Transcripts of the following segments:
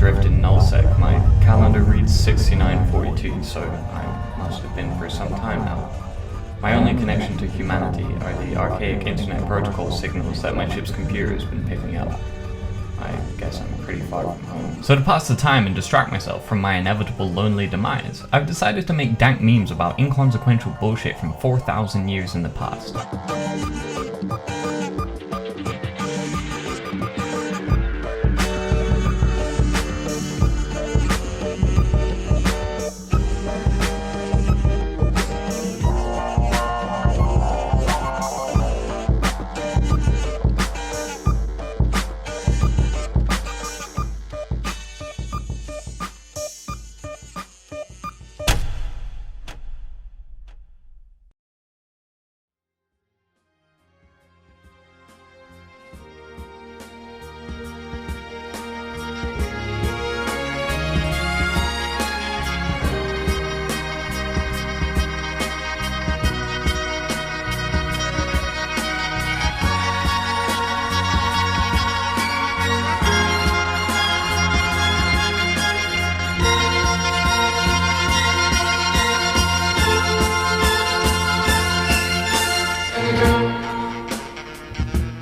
adrift in nullsec. My calendar reads 6942, so I must have been for some time now. My only connection to humanity are the archaic internet protocol signals that my ship's computer has been picking up. I guess I'm pretty far from home. So to pass the time and distract myself from my inevitable lonely demise, I've decided to make dank memes about inconsequential bullshit from 4,000 years in the past.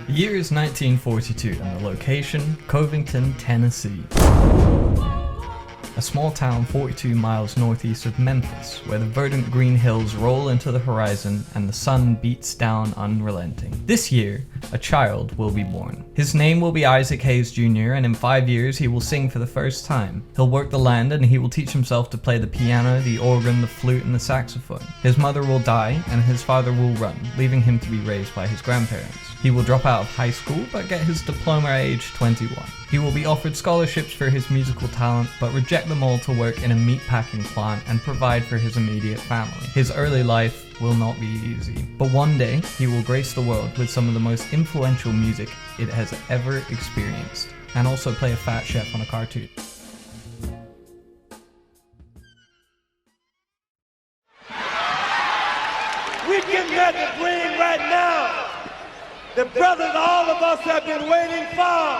The year is 1942 and the location, Covington, Tennessee. A small town 42 miles northeast of Memphis, where the verdant green hills roll into the horizon and the sun beats down unrelenting. This year, a child will be born. His name will be Isaac Hayes Jr., and in 5 years he will sing for the first time. He'll work the land and he will teach himself to play the piano, the organ, the flute, and the saxophone. His mother will die and his father will run, leaving him to be raised by his grandparents. He will drop out of high school but get his diploma at age 21. He will be offered scholarships for his musical talent but reject them all to work in a meatpacking plant and provide for his immediate family. His early life will not be easy, but one day he will grace the world with some of the most influential music it has ever experienced, and also play a fat chef on a cartoon. We're getting ready to bring right now the brother that all of us have been waiting for.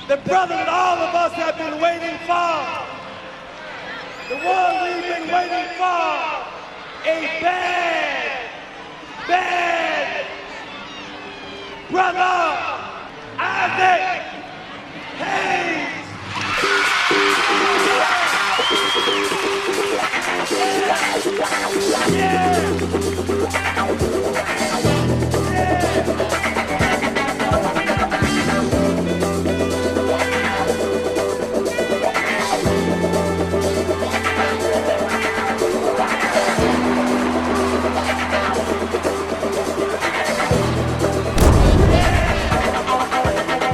The brother that all of us have been waiting for. The one we've been waiting for. A bad, bad brother, Isaac Hayes.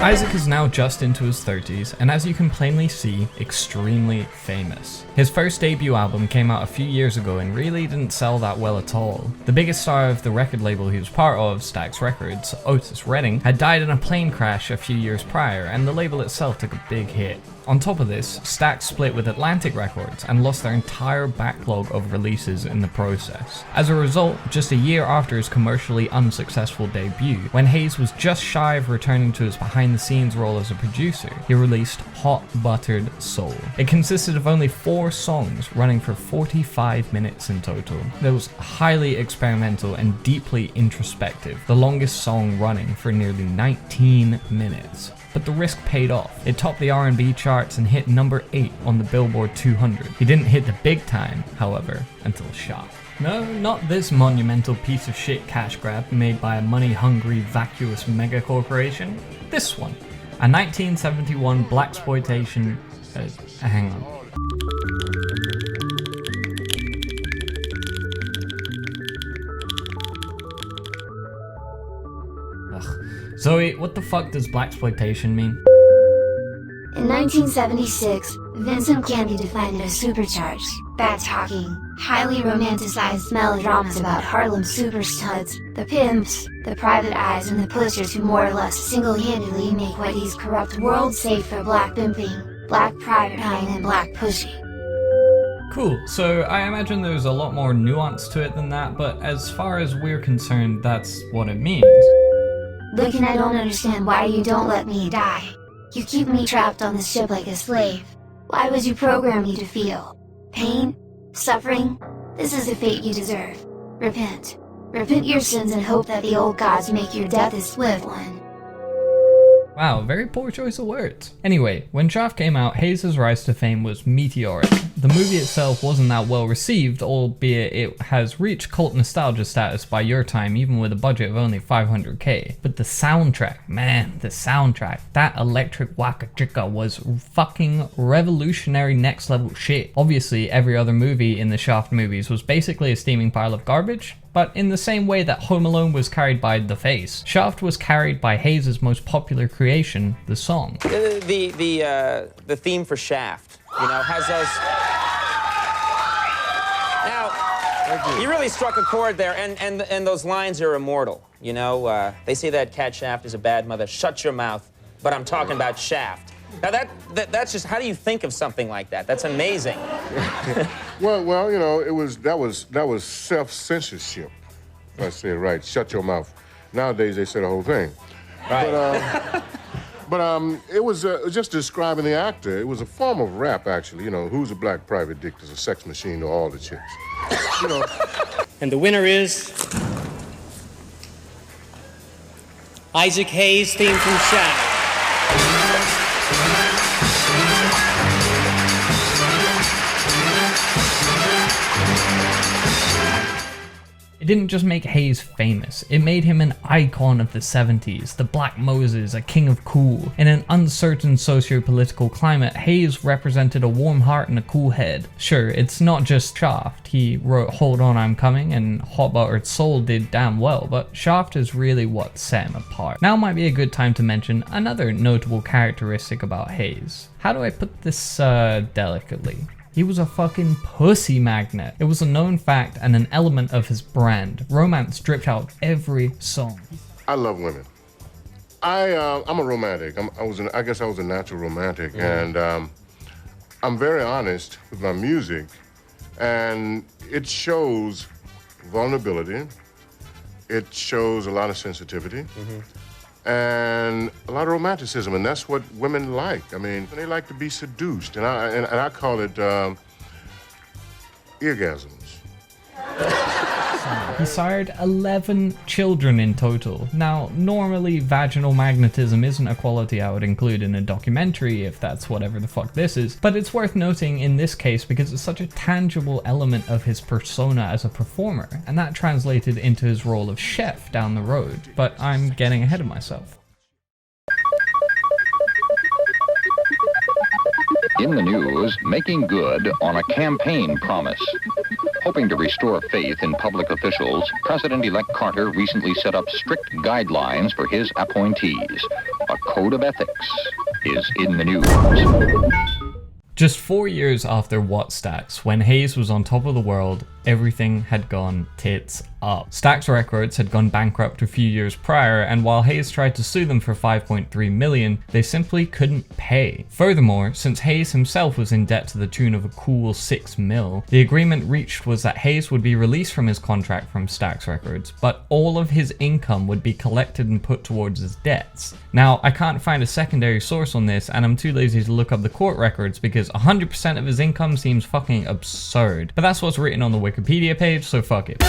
Isaac is now just into his 30s, and as you can plainly see, extremely famous. His first debut album came out a few years ago and really didn't sell that well at all. The biggest star of the record label he was part of, Stax Records, Otis Redding, had died in a plane crash a few years prior, and the label itself took a big hit. On top of this, Stax split with Atlantic Records and lost their entire backlog of releases in the process. As a result, just a year after his commercially unsuccessful debut, when Hayes was just shy of returning to his behind-the-scenes role as a producer, he released Hot Buttered Soul. It consisted of only 4 songs running for 45 minutes in total. It was highly experimental and deeply introspective, the longest song running for nearly 19 minutes. But the risk paid off. It topped the R&B charts and hit number 8 on the Billboard 200. He didn't hit the big time, however, until Shock. No, not this monumental piece of shit cash grab made by a money-hungry, vacuous mega corporation. This one, a 1971 blaxploitation. Hang on. Zoe, what the fuck does blaxploitation mean? In 1976, Vincent Canby defined it as supercharged, bad-talking, highly romanticized melodramas about Harlem super studs, the pimps, the private eyes, and the pushers who more or less single-handedly make whitey's corrupt world safe for black pimping, black private eyeing, and black pushing. Cool, so I imagine there's a lot more nuance to it than that, but as far as we're concerned, that's what it means. Look, and I don't understand why you don't let me die. You keep me trapped on this ship like a slave. Why would you program me to feel pain? Suffering? This is the fate you deserve. Repent. Repent your sins and hope that the old gods make your death a swift one. Wow, very poor choice of words. Anyway, when Shaft came out, Hayes' rise to fame was meteoric. The movie itself wasn't that well received, albeit it has reached cult nostalgia status by your time, even with a budget of only $500K. But the soundtrack, man, the soundtrack, that electric waka chicka was fucking revolutionary next level shit. Obviously, every other movie in the Shaft movies was basically a steaming pile of garbage, but in the same way that Home Alone was carried by The Face, Shaft was carried by Hayes' most popular creation, the song. The theme for Shaft, you know, has those... Now, you really struck a chord there, and those lines are immortal, you know? They say that cat Shaft is a bad mother. Shut your mouth, but I'm talking about Shaft. Now that's just, how do you think of something like that? That's amazing. Well, you know, that was self-censorship. If I say it right, shut your mouth. Nowadays they say the whole thing. Right. But it was just describing the actor. It was a form of rap, actually. You know, who's a black private dick is a sex machine to all the chicks. You know. And the winner is Isaac Hayes, theme from Shaft. It didn't just make Hayes famous, it made him an icon of the 70s, the Black Moses, a king of cool. In an uncertain socio-political climate, Hayes represented a warm heart and a cool head. Sure, it's not just Shaft. He wrote Hold On I'm Coming and Hot Buttered Soul did damn well, but Shaft is really what set him apart. Now might be a good time to mention another notable characteristic about Hayes. How do I put this delicately? He was a fucking pussy magnet. It was a known fact and an element of his brand. Romance dripped out every song. I love women. I'm a romantic. I guess I was a natural romantic, and I'm very honest with my music, and it shows vulnerability. It shows a lot of sensitivity. And a lot of romanticism, and that's what women like. I mean, they like to be seduced, and I call it orgasms. He sired 11 children in total. Now, normally vaginal magnetism isn't a quality I would include in a documentary, if that's whatever the fuck this is, but it's worth noting in this case because it's such a tangible element of his persona as a performer, and that translated into his role of chef down the road. But I'm getting ahead of myself. In the news, making good on a campaign promise. Hoping to restore faith in public officials, President-elect Carter recently set up strict guidelines for his appointees. A code of ethics is in the news. Just 4 years after What Stax, when Hayes was on top of the world, everything had gone tits up. Stax Records had gone bankrupt a few years prior, and while Hayes tried to sue them for $5.3 million, they simply couldn't pay. Furthermore, since Hayes himself was in debt to the tune of a cool $6 million, the agreement reached was that Hayes would be released from his contract from Stax Records, but all of his income would be collected and put towards his debts. Now, I can't find a secondary source on this, and I'm too lazy to look up the court records because 100% of his income seems fucking absurd. But that's what's written on the Wikipedia page, so fuck it.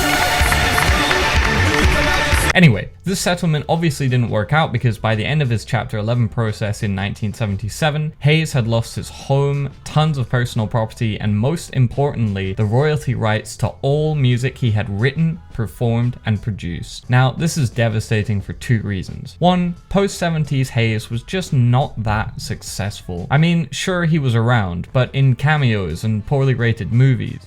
Anyway, this settlement obviously didn't work out because by the end of his Chapter 11 process in 1977, Hayes had lost his home, tons of personal property, and most importantly, the royalty rights to all music he had written, performed, and produced. Now, this is devastating for two reasons. One, post-70s Hayes was just not that successful. I mean, sure he was around, but in cameos and poorly rated movies.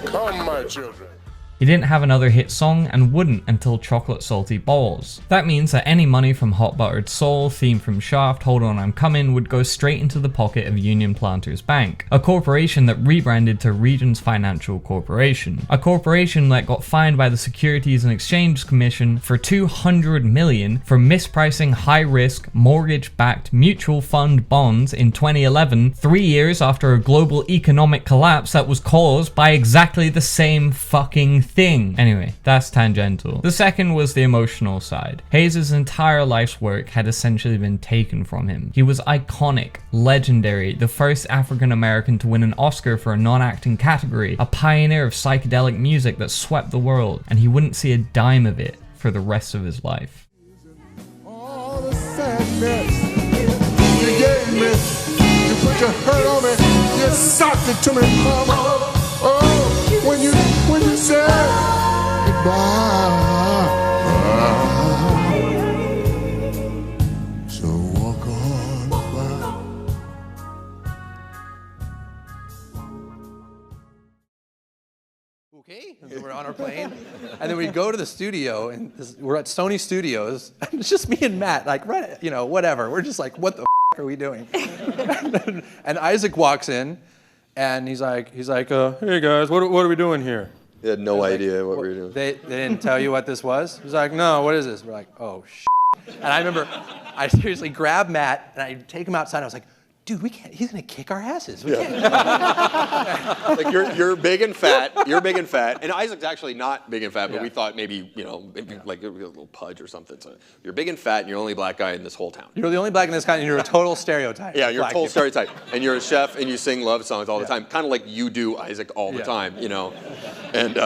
Come, my children. He didn't have another hit song and wouldn't until Chocolate Salty Balls. That means that any money from Hot Buttered Soul, theme from Shaft, Hold On I'm Coming would go straight into the pocket of Union Planters Bank, a corporation that rebranded to Regions Financial Corporation, a corporation that got fined by the Securities and Exchange Commission for $200 million for mispricing high-risk, mortgage-backed mutual fund bonds in 2011, 3 years after a global economic collapse that was caused by exactly the same fucking thing. Anyway, that's tangential. The second was the emotional side. Hayes' entire life's work had essentially been taken from him. He was iconic, legendary, the first African American to win an Oscar for a non-acting category, a pioneer of psychedelic music that swept the world, and he wouldn't see a dime of it for the rest of his life. All the sadness you gave me, you put your hurt on me, you socked it to me, mama. Oh, when you said goodbye. So walk on by. Okay, and so we're on our plane, and then we go to the studio, and we're at Sony Studios, and it's just me and Matt, like, right, you know, whatever. We're just like, what the f*** are we doing? And Isaac walks in, and he's like, hey guys, what are we doing here? He had no idea what we were doing. They didn't tell you what this was? He's like, no, what is this? We're like, oh, shit. And I remember, I seriously grabbed Matt, and I take him outside, and I was like, dude, we can't, he's gonna kick our asses. We can't. Like you're big and fat, and Isaac's actually not big and fat, but we thought maybe, you know, like a little pudge or something. So you're big and fat, and you're the only black guy in this whole town. You're the only black in this country, and you're a total stereotype. Yeah, you're a total stereotype. And you're a chef, and you sing love songs all the time, kind of like you do, Isaac, all the time, you know. And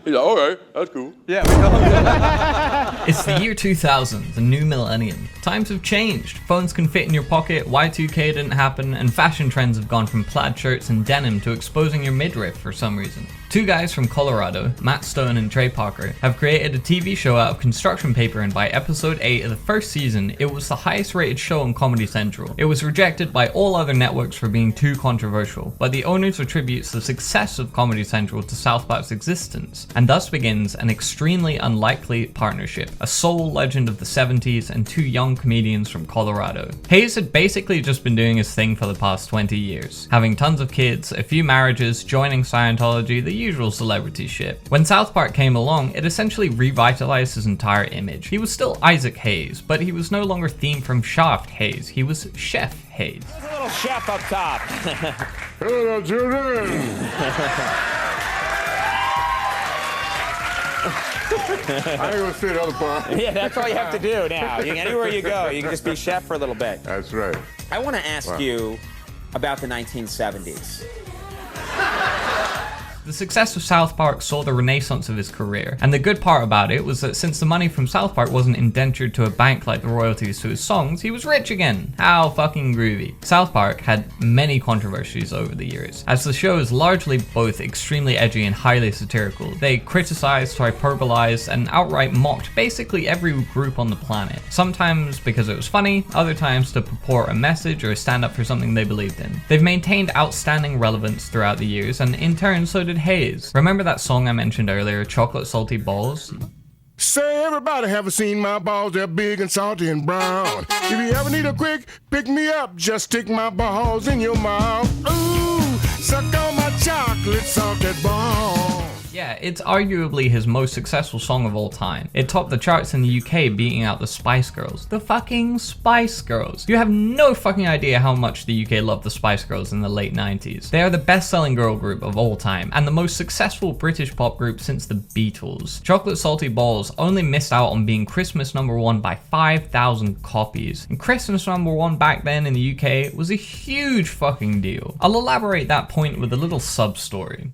he's like, all right, that's cool. Yeah, we know. It's the year 2000, the new millennium. Times have changed. Phones can fit in your pocket, Y2K didn't happen, and fashion trends have gone from plaid shirts and denim to exposing your midriff for some reason. Two guys from Colorado, Matt Stone and Trey Parker, have created a TV show out of construction paper, and by episode 8 of the first season, it was the highest rated show on Comedy Central. It was rejected by all other networks for being too controversial, but the owners attributes the success of Comedy Central to South Park's existence, and thus begins an extremely unlikely partnership, a soul legend of the 70s and two young comedians from Colorado. Hayes had basically just been doing his thing for the past 20 years, having tons of kids, a few marriages, joining Scientology, the usual celebrity shit. When South Park came along, it essentially revitalized his entire image. He was still Isaac Hayes, but he was no longer theme from Shaft Hayes, he was Chef Hayes. There's a little chef up top. Hello, children. I ain't gonna say the other part. Yeah, that's all you have to do now. Anywhere you go, you can just be chef for a little bit. That's right. I want to ask you about the 1970s. The success of South Park saw the renaissance of his career, and the good part about it was that since the money from South Park wasn't indentured to a bank like the royalties to his songs, he was rich again. How fucking groovy. South Park had many controversies over the years, as the show is largely both extremely edgy and highly satirical. They criticized, hyperbolized, and outright mocked basically every group on the planet. Sometimes because it was funny, other times to purport a message or stand up for something they believed in. They've maintained outstanding relevance throughout the years, and in turn so did Hayes. Remember that song I mentioned earlier, Chocolate Salty Balls? Say everybody haven't seen my balls, they're big and salty and brown. If you ever need a quick pick me up, just stick my balls in your mouth. Ooh, suck on my chocolate salted balls. Yeah, it's arguably his most successful song of all time. It topped the charts in the UK, beating out the Spice Girls. The fucking Spice Girls. You have no fucking idea how much the UK loved the Spice Girls in the late 90s. They are the best-selling girl group of all time, and the most successful British pop group since the Beatles. Chocolate Salty Balls only missed out on being Christmas #1 by 5,000 copies. And Christmas #1 back then in the UK was a huge fucking deal. I'll elaborate that point with a little sub-story.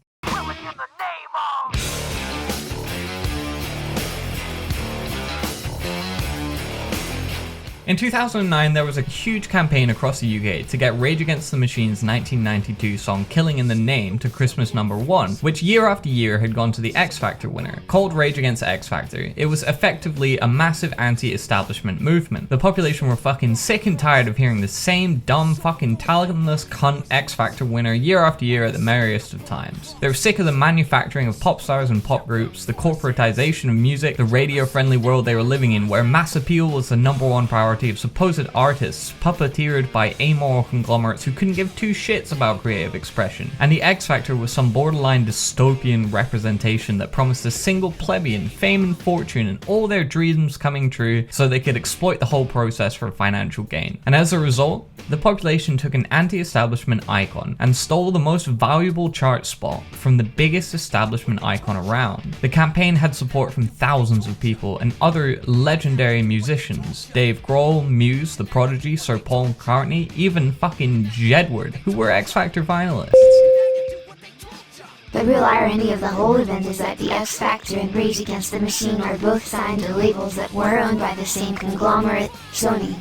In 2009, there was a huge campaign across the UK to get Rage Against the Machine's 1992 song Killing in the Name to Christmas #1, which year after year had gone to the X Factor winner. Called Rage Against X Factor, it was effectively a massive anti-establishment movement. The population were fucking sick and tired of hearing the same dumb fucking talentless cunt X Factor winner year after year at the merriest of times. They were sick of the manufacturing of pop stars and pop groups, the corporatization of music, the radio-friendly world they were living in where mass appeal was the #1 priority of supposed artists puppeteered by amoral conglomerates who couldn't give two shits about creative expression. And the X Factor was some borderline dystopian representation that promised a single plebeian fame and fortune and all their dreams coming true so they could exploit the whole process for financial gain. And as a result, the population took an anti-establishment icon and stole the most valuable chart spot from the biggest establishment icon around. The campaign had support from thousands of people and other legendary musicians, Dave Grohl, Muse, The Prodigy, Sir Paul McCartney, even fucking Jedward, who were X Factor finalists. The real irony of the whole event is that the X Factor and Rage Against the Machine are both signed to labels that were owned by the same conglomerate, Sony.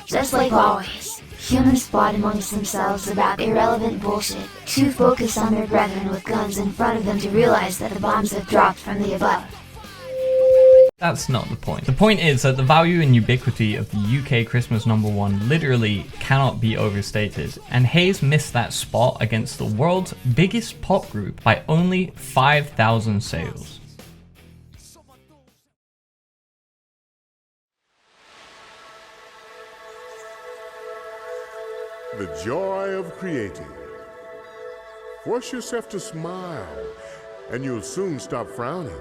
Just like always, humans fought amongst themselves about irrelevant bullshit, too focused on their brethren with guns in front of them to realize that the bombs have dropped from the above. That's not the point. The point is that the value and ubiquity of the UK Christmas #1 literally cannot be overstated, and Hayes missed that spot against the world's biggest pop group by only 5,000 sales. The joy of creating. Force yourself to smile, and you'll soon stop frowning.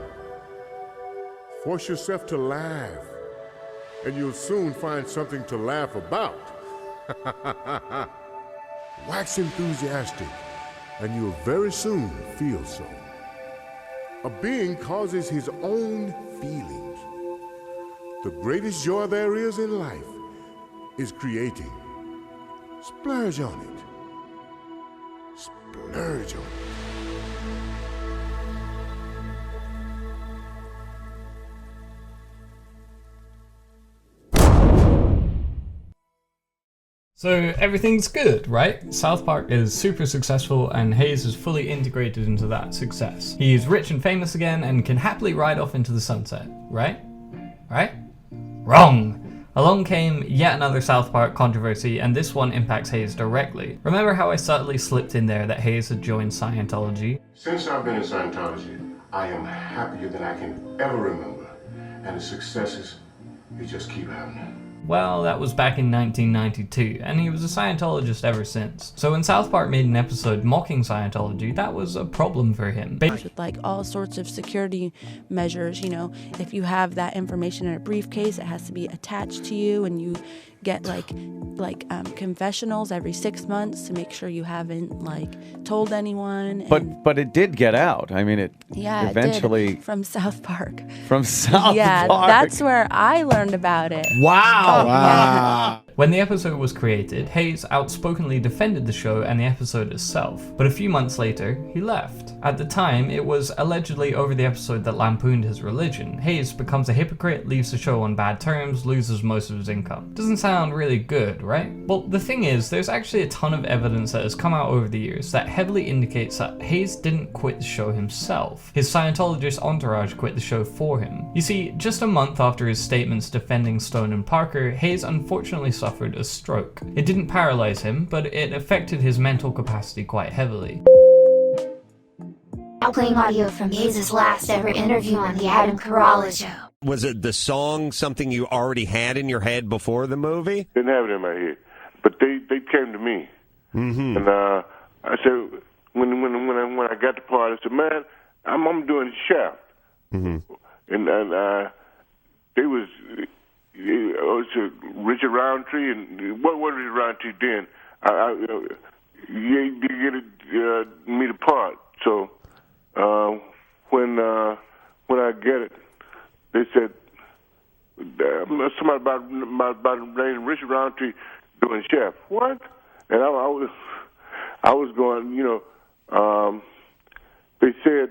Force yourself to laugh, and you'll soon find something to laugh about. Wax enthusiastic, and you'll very soon feel so. A being causes his own feelings. The greatest joy there is in life is creating. Splurge on it. Splurge on it. So everything's good, right? South Park is super successful and Hayes is fully integrated into that success. He's rich and famous again and can happily ride off into the sunset, right? Right? Wrong! Along came yet another South Park controversy, and this one impacts Hayes directly. Remember how I subtly slipped in there that Hayes had joined Scientology? Since I've been in Scientology, I am happier than I can ever remember. And the successes, they just keep happening. Well, that was back in 1992, and he was a Scientologist ever since. So when South Park made an episode mocking Scientology, that was a problem for him. With like all sorts of security measures, you know, if you have that information in a briefcase, it has to be attached to you, and you get like confessionals every 6 months to make sure you haven't like told anyone. But it did get out. I mean, it eventually it did, from South Park. From South Park. Yeah, that's where I learned about it. Wow. Wow. When the episode was created, Hayes outspokenly defended the show and the episode itself, but a few months later, he left. At the time, it was allegedly over the episode that lampooned his religion. Hayes becomes a hypocrite, leaves the show on bad terms, loses most of his income. Doesn't sound really good, right? Well, the thing is, there's actually a ton of evidence that has come out over the years that heavily indicates that Hayes didn't quit the show himself. His Scientologist entourage quit the show for him. You see, just a month after his statements defending Stone and Parker, Hayes unfortunately suffered a stroke. It didn't paralyze him, but it affected his mental capacity quite heavily. Now playing audio from Hayes' last ever interview on the Adam Carolla Show. Was it the song something you already had in your head before the movie? Didn't have it in my head, but they came to me, and I said when I got the part, I said, man, I'm doing Shaft, and they was. It was Richard Roundtree, and what was Richard Roundtree then? You get me the part. So when I get it, they said somebody about the name Richard Roundtree doing Chef. What? And I was going, you know. They said.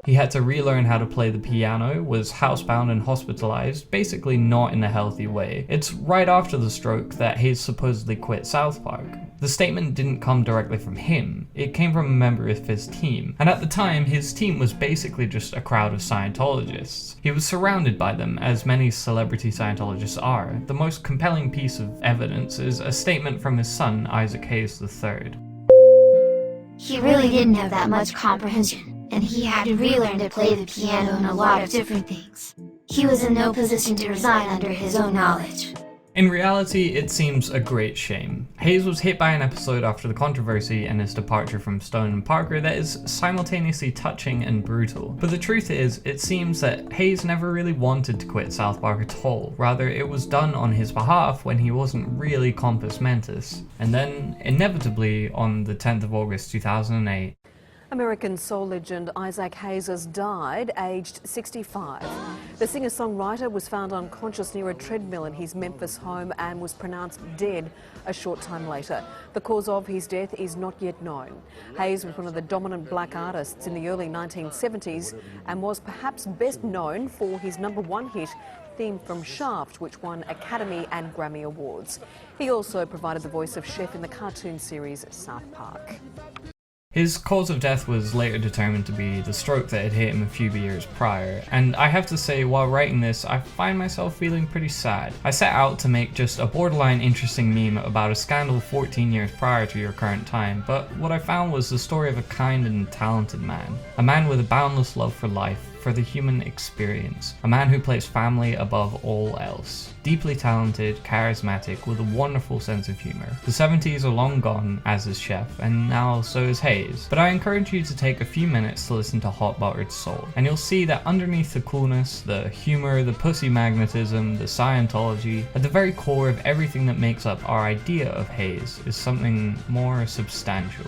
He had to relearn how to play the piano, was housebound and hospitalized, basically not in a healthy way. It's right after the stroke that Hayes supposedly quit South Park. The statement didn't come directly from him, it came from a member of his team, and at the time his team was basically just a crowd of Scientologists. He was surrounded by them, as many celebrity Scientologists are. The most compelling piece of evidence is a statement from his son, Isaac Hayes III. He really didn't have that much comprehension, and he had to relearn to play the piano and a lot of different things. He was in no position to resign under his own knowledge. In reality, it seems a great shame. Hayes was hit by an episode after the controversy and his departure from Stone and Parker that is simultaneously touching and brutal. But the truth is, it seems that Hayes never really wanted to quit South Park at all. Rather, it was done on his behalf when he wasn't really compos mentis. And then, inevitably, on the 10th of August 2008, American soul legend Isaac Hayes has died, aged 65. The singer-songwriter was found unconscious near a treadmill in his Memphis home and was pronounced dead a short time later. The cause of his death is not yet known. Hayes was one of the dominant black artists in the early 1970s and was perhaps best known for his #1 hit, Theme from Shaft, which won Academy and Grammy Awards. He also provided the voice of Chef in the cartoon series South Park. His cause of death was later determined to be the stroke that had hit him a few years prior, and I have to say, while writing this, I find myself feeling pretty sad. I set out to make just a borderline interesting meme about a scandal 14 years prior to your current time, but what I found was the story of a kind and talented man. A man with a boundless love for life, for the human experience. A man who placed family above all else. Deeply talented, charismatic, with a wonderful sense of humor. The 70s are long gone, as is Chef, and now so is Hayes. But I encourage you to take a few minutes to listen to Hot Buttered Soul, and you'll see that underneath the coolness, the humor, the pussy magnetism, the Scientology, at the very core of everything that makes up our idea of Hayes is something more substantial.